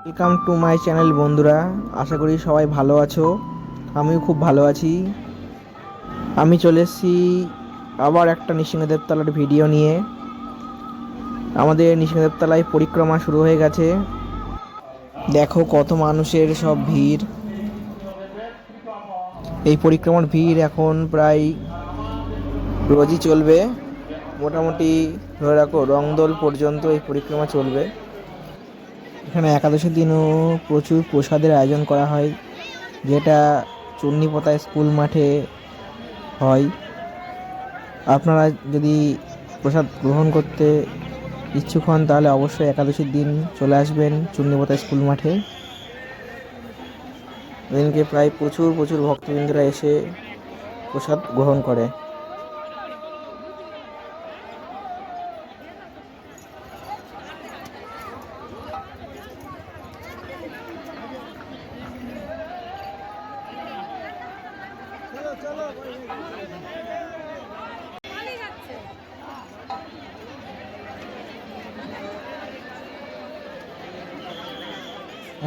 Welcome to my channel বন্ধুরা, আশা করি সবাই ভালো আছো। আমিও খুব ভালো আছি। আমি চলে এসেছি আবার একটা নৃসিংহদেবতলার ভিডিও নিয়ে। আমাদের নৃসিংহদেবতলায় পরিক্রমা শুরু হয়ে গেছে। দেখো কত মানুষের সব ভিড়। এই পরিক্রমার ভিড় এখন প্রায় রোজই চলবে। মোটামুটি ধরে রাখো রংদোল পর্যন্ত এই পরিক্রমা চলবে। এখানে একাদশীর দিনও প্রচুর প্রসাদের আয়োজন করা হয়, যেটা চূর্ণীপোতা স্কুল মাঠে হয়। আপনারা যদি প্রসাদ গ্রহণ করতে ইচ্ছুক হন তাহলে অবশ্যই একাদশীর দিন চলে আসবেন চূর্ণীপোতা স্কুল মাঠে। এদিনকে প্রায় প্রচুর প্রচুর ভক্তবৃন্দরা এসে প্রসাদ গ্রহণ করে।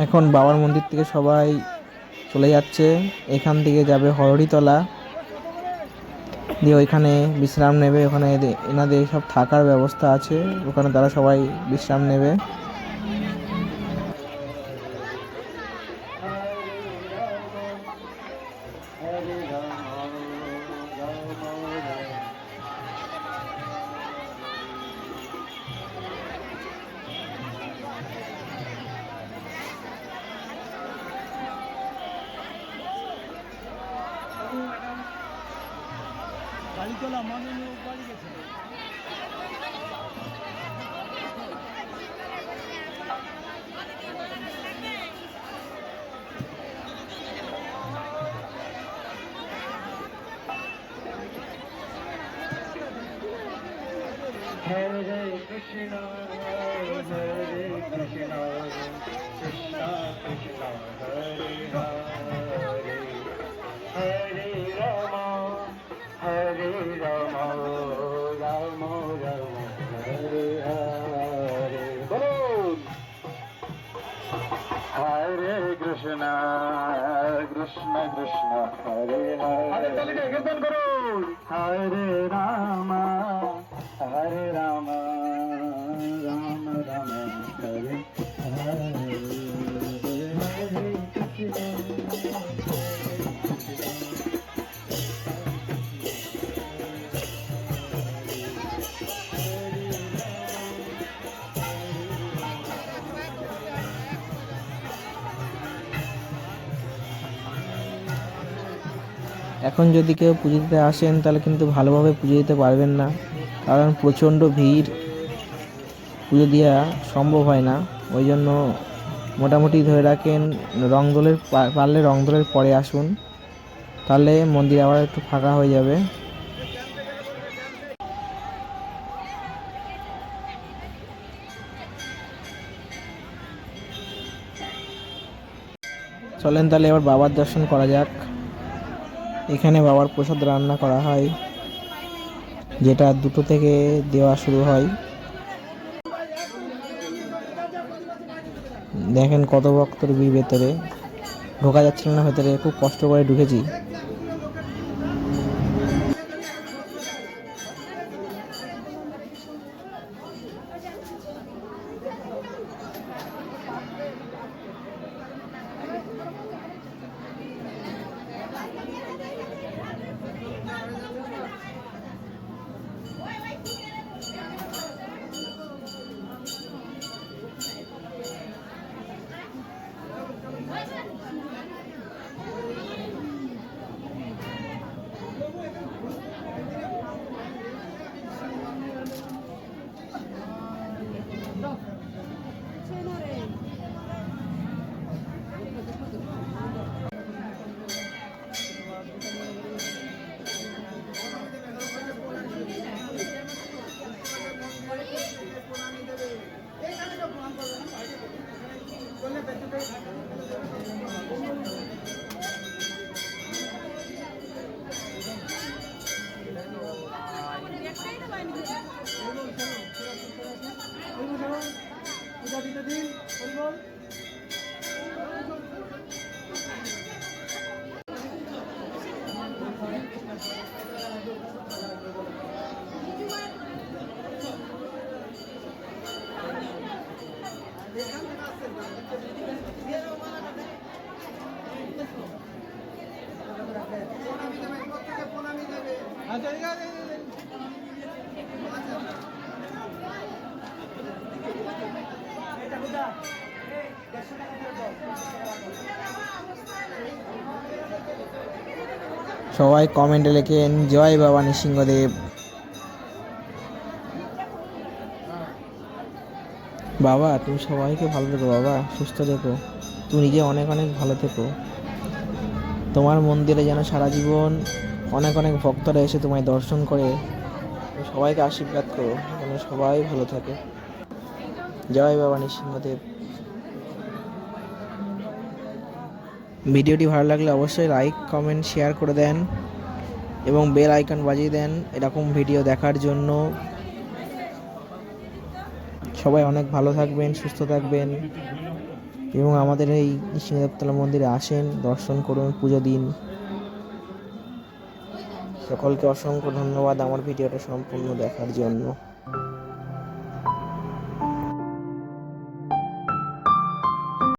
এখন বাবার মন্দির থেকে সবাই চলে যাচ্ছে। এখান থেকে যাবে হরড়িতলা, দিয়ে ওইখানে বিশ্রাম নেবে। ওখানে এনাদের সব থাকার ব্যবস্থা আছে, ওখানে তারা সবাই বিশ্রাম নেবে। Hare Krishna, Hare Krishna, Krishna Krishna, Hare Hare, Hare Rama, Hare Rama, Rama Rama, Hare Hare. Bolon. Hare Krishna, Krishna Krishna, Hare Hare. Hare Rama, Hare Rama, Rama Rama, Hare Hare, Hare Krishna. এখন যদি কেউ পুজো দিতে আসেন তাহলে কিন্তু ভালোভাবে পুজো দিতে পারবেন না, কারণ প্রচণ্ড ভিড়, পুজো দেওয়া সম্ভব হয় না। ওই জন্য মোটামুটি ধরে রাখেন রংদোলের পারলে রংদোলের পরে আসুন, তাহলে মন্দির আবার একটু ফাঁকা হয়ে যাবে। চলেন তাহলে এবার বাবার দর্শন করা যাক। এখানে বাবার প্রসাদ রান্না করা হয়, যেটা 2টো থেকে দেওয়া শুরু হয়। দেখেন কত ভক্তর ভিড়, ভেতরে ঢোকা যাচ্ছিল না, ভেতরে খুব কষ্ট করে ঢুকেছি। সবাই কমেন্টে লেখেন জয় বাবা নৃসিংহদেব। বাবা তুমি সবাইকে ভালো থেকো বাবা, সুস্থ থেকো, তুমি নিজে অনেক অনেক ভালো থেকো। তোমার মন্দিরে যেন সারা জীবন অনেক অনেক ভক্তরা এসে তোমায় দর্শন করে। তুমি সবাইকে আশীর্বাদ করো যেন সবাই ভালো থাকে। জয় বাবা নৃসিংহদেব। ভিডিওটি ভালো লাগলে অবশ্যই লাইক কমেন্ট শেয়ার করে দেন এবং বেল আইকন বাজিয়ে দেন এরকম ভিডিও দেখার জন্য। সবাই অনেক ভালো থাকবেন, সুস্থ থাকবেন এবং আমাদের এই নৃসিংহদেবতলা মন্দিরে আসেন, দর্শন করুন, পুজো দিন। সকলকে অসংখ্য ধন্যবাদ আমার ভিডিওটা সম্পূর্ণ দেখার জন্য।